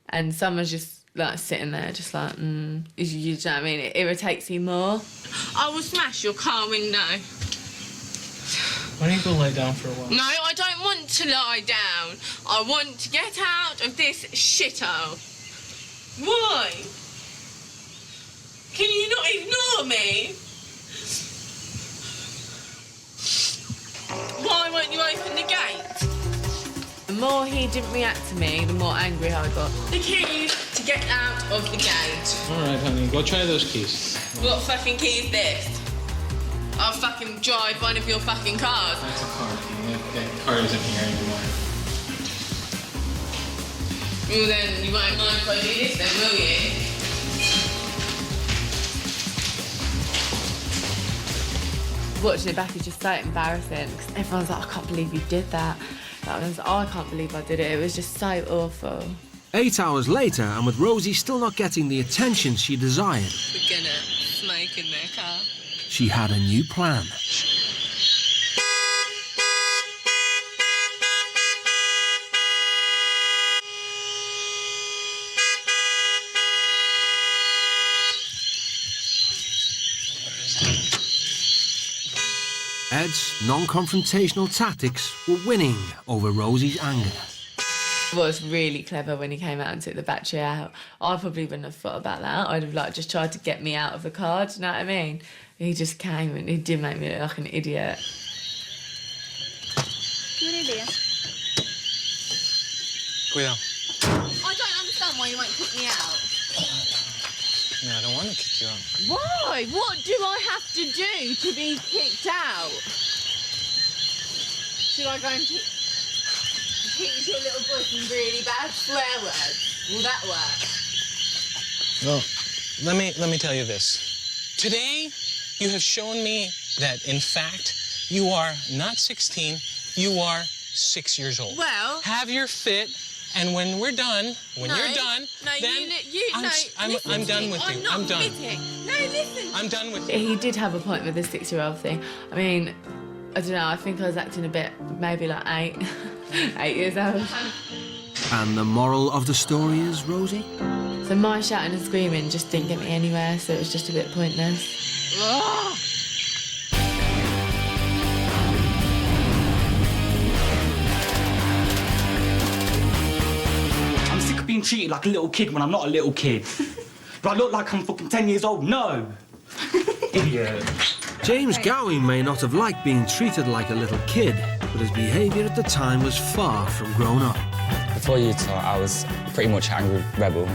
and someone's just sitting there just you know what I mean? It irritates you more. I will smash your car window. Why don't you go lie down for a while? No, I don't want to lie down. I want to get out of this shithole. Why? Can you not ignore me? Why won't you open the gate? The more he didn't react to me, the more angry I got. The keys to get out of the gate. All right, honey, go try those keys. What fucking key is this? I'll fucking drive one of your fucking cars. That's a car key. That car isn't here anymore. Well then, you won't mind if I do this then, will you? Watching it back is just so embarrassing because everyone's like, I can't believe you did that. I was like, oh, I can't believe I did it. It was just so awful. 8 hours later, and with Rosie still not getting the attention she desired, We're gonna smoke in their car. she had a new plan. Ed's non-confrontational tactics were winning over Rosie's anger. It was really clever when he came out and took the battery out. I probably wouldn't have thought about that. I'd have just tried to get me out of the car, do you know what I mean? He just came and he did make me look like an idiot. Good idea. Cuidado. I don't understand why you won't put me out. No, I don't want to kick you out. Why? What do I have to do to be kicked out? Should I go and teach your little boy some really bad swear words? Will that work? Well, let me tell you this. Today, you have shown me that, in fact, you are not 16, you are 6 years old. Well... Have your fit, and when we're done, you're done, I'm done with you. I'm done. No, listen. I'm done with you. He did have a point with the 6-year-old thing. I mean, I don't know, I think I was acting a bit, maybe like 8 years old. And the moral of the story is, Rosie? So my shouting and screaming just didn't get me anywhere, so it was just a bit pointless. I'm sick of being treated like a little kid when I'm not a little kid. Do I look like I'm fucking 10 years old? No. Idiot. James Gowing may not have liked being treated like a little kid, but his behaviour at the time was far from grown up. Before Utah, I was pretty much an angry rebel.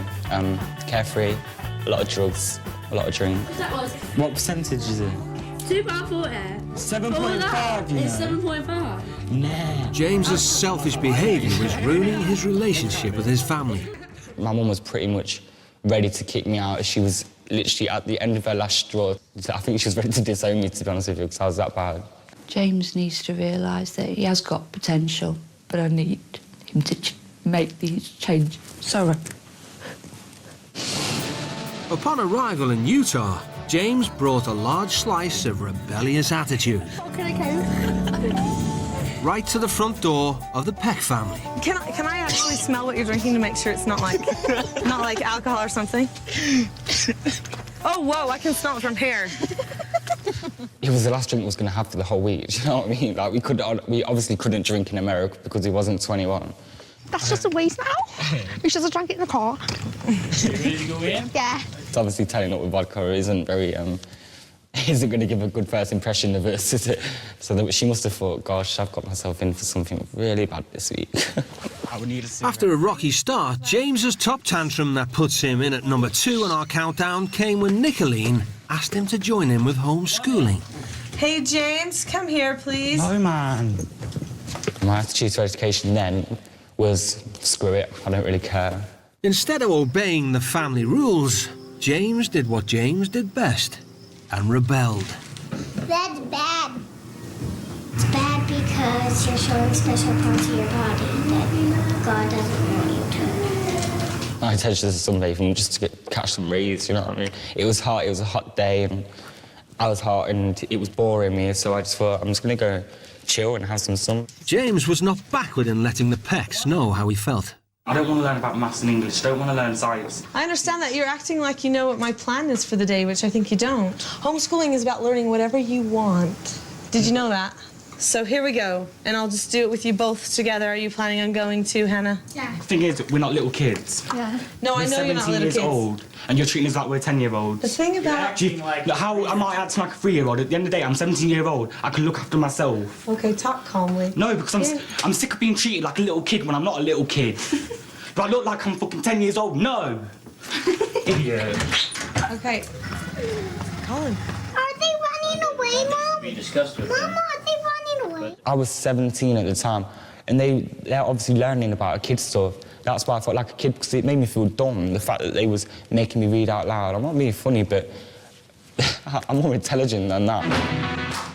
Carefree, a lot of drugs, a lot of drink. That was. What percentage is it? 2 by 40. 7.5, you know. It's 7.5. Nah. James's selfish behaviour was ruining his relationship with his family. My mum was pretty much ready to kick me out. She was literally at the end of her last straw. I think she was ready to disown me, to be honest with you, because I was that bad. James needs to realise that he has got potential, but I need him to make these changes. Sorry. Upon arrival in Utah, James brought a large slice of rebellious attitude. Can I go? Right to the front door of the Peck family. Can I actually smell what you're drinking to make sure it's not like alcohol or something? Oh, whoa, I can smell it from here. It was the last drink we was going to have for the whole week, do you know what I mean? Like, we obviously couldn't drink in America because he wasn't 21. That's just a waste now. We should have drank it in the car. You ready to go in? Yeah. It's obviously telling up with vodka isn't very, isn't going to give a good first impression of us, is it? So that she must have thought, gosh, I've got myself in for something really bad this week. I would need a cigarette. After a rocky start, James's top tantrum that puts him in at number 2 on our countdown came when Nicolene asked him to join in with homeschooling. Hey, James, come here, please. No, man. My attitude to education then was, screw it, I don't really care. Instead of obeying the family rules, James did what James did best and rebelled. That's bad. It's bad because you're showing special parts of your body that God doesn't want you to. I attended this sunbathing just to catch some rays, you know what I mean? It was hot, it was a hot day, and I was hot, and it was boring me, so I just thought, I'm just going to go chill and have some sun. James was not backward in letting the Pecks know how he felt. I don't want to learn about maths and English. I don't want to learn science. I understand that. You're acting like you know what my plan is for the day, which I think you don't. Homeschooling is about learning whatever you want. Did you know that? So here we go, and I'll just do it with you both together. Are you planning on going too, Hannah? Yeah. The thing is, we're not little kids. Yeah. No, I know you're not little kids. We're 17 years old, and you're treating us like we're 10-year-olds. The thing about... Look, how am I acting like a 3-year-old? At the end of the day, I'm 17-year-old. I can look after myself. Okay, talk calmly. No, because I'm sick of being treated like a little kid when I'm not a little kid. Do I look like I'm fucking 10 years old? No. Idiot. Okay. Colin. Are they running away, Mom? We discussed with Mama, are they running away? I was 17 at the time, and they're obviously learning about kid stuff. That's why I felt like a kid, because it made me feel dumb, the fact that they was making me read out loud. I'm not being funny, but I'm more intelligent than that.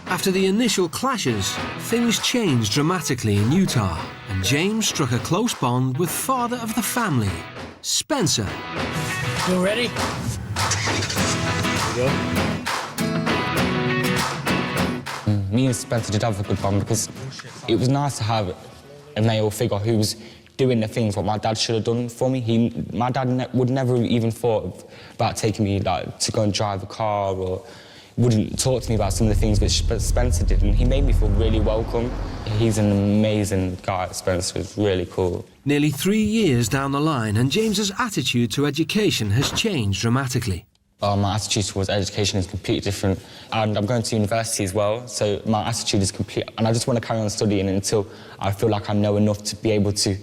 After the initial clashes, things changed dramatically in Utah, and James struck a close bond with father of the family, Spencer. You ready? Go. Me and Spencer did have a good bond because it was nice to have a male figure who was doing the things what my dad should have done for me. My dad would never even thought about taking me to go and drive a car, or wouldn't talk to me about some of the things which Spencer did, and he made me feel really welcome. He's an amazing guy, Spencer. It's really cool. Nearly 3 years down the line, and James's attitude to education has changed dramatically. My attitude towards education is completely different, and I'm going to university as well, so my attitude is complete, and I just want to carry on studying until I feel like I know enough to be able to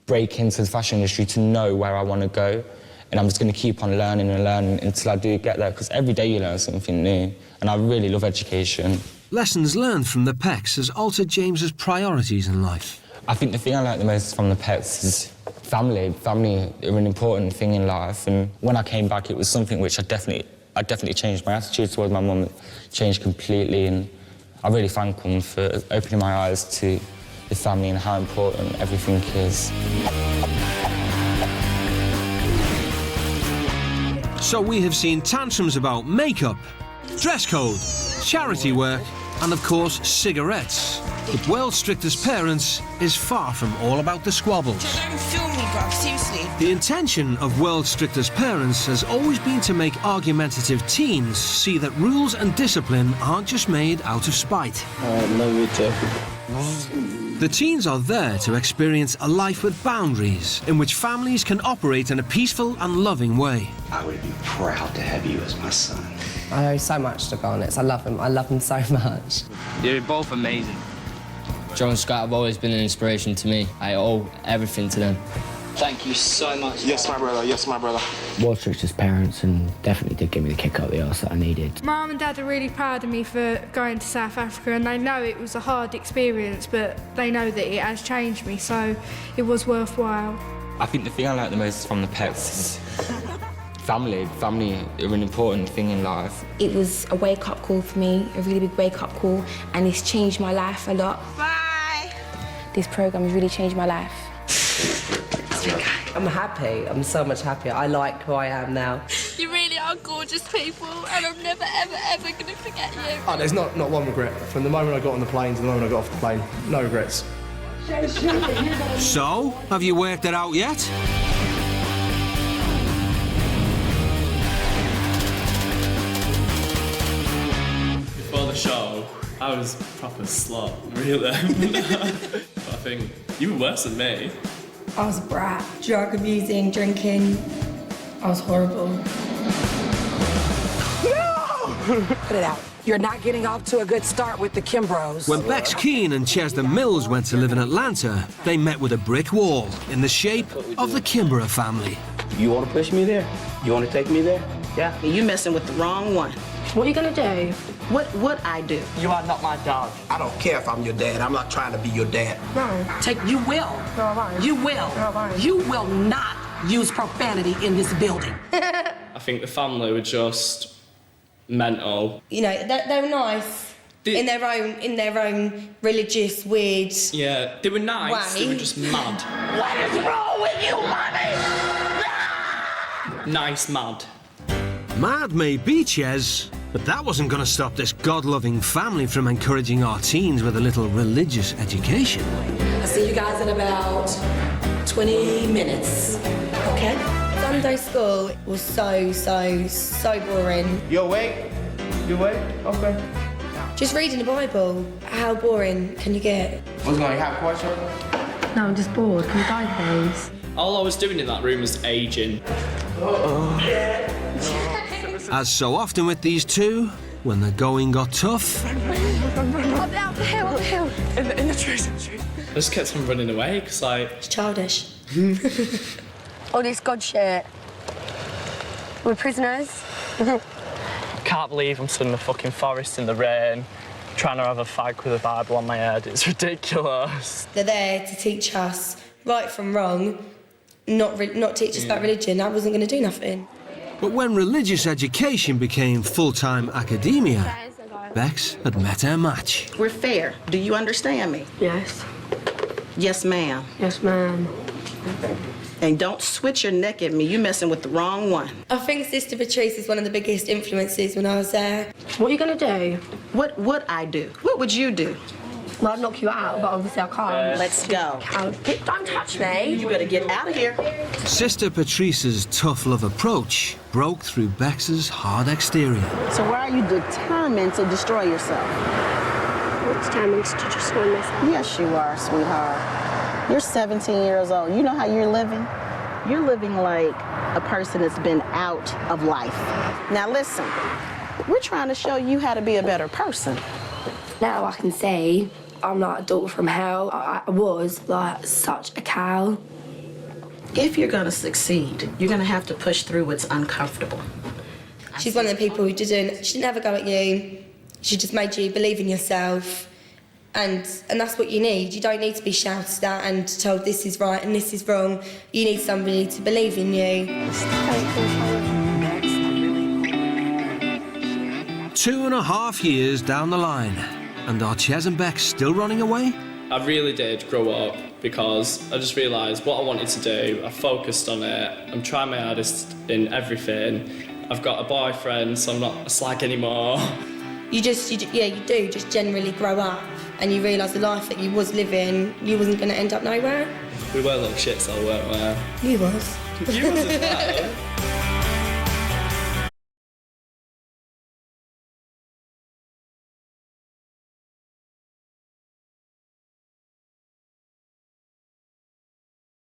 break into the fashion industry, to know where I want to go. and I'm just going to keep on learning and learning until I do get there, because every day you learn something new, and I really love education. Lessons learned from the Pecks has altered James's priorities in life. I think the thing I like the most from the Pecks is family. Family are an important thing in life, and when I came back, it was something which I definitely changed. My attitude towards my mum changed completely, and I really thank them for opening my eyes to the family and how important everything is. So we have seen tantrums about makeup, dress code, charity work, and of course cigarettes. But World's Strictest Parents is far from all about the squabbles. Don't film me, bruv, seriously. The intention of World's Strictest Parents has always been to make argumentative teens see that rules and discipline aren't just made out of spite. The teens are there to experience a life with boundaries, in which families can operate in a peaceful and loving way. I would be proud to have you as my son. I owe so much to Garnet. I love him so much. You're both amazing. John and Scott have always been an inspiration to me. I owe everything to them. Thank you so much. Yes, my brother. Yes, my brother. World's Strictest Parents, and definitely did give me the kick up the arse that I needed. Mum and Dad are really proud of me for going to South Africa, and they know it was a hard experience, but they know that it has changed me, so it was worthwhile. I think the thing I like the most from the Pecks is family. Family are an important thing in life. It was a wake-up call for me, a really big wake-up call, and it's changed my life a lot. Bye. This programme has really changed my life. I'm happy. I'm so much happier. I like who I am now. You really are gorgeous people, and I'm never, ever, ever going to forget you. Oh, there's not one regret. From the moment I got on the plane to the moment I got off the plane, no regrets. So, have you worked it out yet? Before the show, I was proper slut, really. I think you were worse than me. I was a brat, drug abusing, drinking. I was horrible. No! Put it out. You're not getting off to a good start with the Kimbros. When Bex Keane and Chesda Mills went to live in Atlanta, they met with a brick wall in the shape of the Kimbrough family. You want to push me there? You want to take me there? Yeah. You messing with the wrong one. What are you gonna do? What I do? You are not my dog. I don't care if I'm your dad. I'm not trying to be your dad. You will. You will. You will not use profanity in this building. I think the family were just mental. You know, they're nice in their own religious, weird. Yeah, they were nice. way. They were just mad. What is wrong with you, mommy? Nice mad. Mad may be, Ches, but that wasn't going to stop this God-loving family from encouraging our teens with a little religious education. I'll see you guys in about 20 minutes, okay? Sunday school was so boring. You awake? You awake? Okay. Just reading the Bible. How boring can you get? What's going on? You have a question? No, I'm just bored. Can you go, please? All I was doing in that room was aging. As so often with these two, when the going got tough... Up the hill. In the trees. I just kept on running away, because It's childish. All this God shit. We're prisoners. Can't believe I'm stood in the fucking forest in the rain, trying to have a fag with a Bible on my head. It's ridiculous. They're there to teach us right from wrong, not teach us about religion. I wasn't going to do nothing. But when religious education became full-time academia, Bex had met her match. We're fair. Do you understand me? Yes. Yes, ma'am. Yes, ma'am. And don't switch your neck at me. You messing with the wrong one. I think Sister Patrice is one of the biggest influences when I was there. What are you going to do? What would I do? What would you do? Well, I'd knock you out, but obviously I can't. Let's go. Don't touch me. You better get out of here. Sister Patrice's tough love approach broke through Bex's hard exterior. So why are you determined to destroy yourself? I'm determined to destroy myself. Yes, you are, sweetheart. You're 17 years old. You know how you're living? You're living like a person that's been out of life. Now listen, we're trying to show you how to be a better person. Now I can say I'm like a daughter from hell. I was like such a cow. If you're gonna succeed, you're gonna have to push through what's uncomfortable. She's one of the people who she didn't have a go at you. She just made you believe in yourself. And that's what you need. You don't need to be shouted at and told this is right and this is wrong. You need somebody to believe in you. 2.5 years down the line, and are Ches and Beck still running away? I really did grow up because I just realised what I wanted to do. I focused on it. I'm trying my hardest in everything. I've got a boyfriend, so I'm not a slag anymore. You do just generally grow up and you realise the life that you was living, you wasn't going to end up nowhere. We were little shits though, weren't we? You was. You was as well.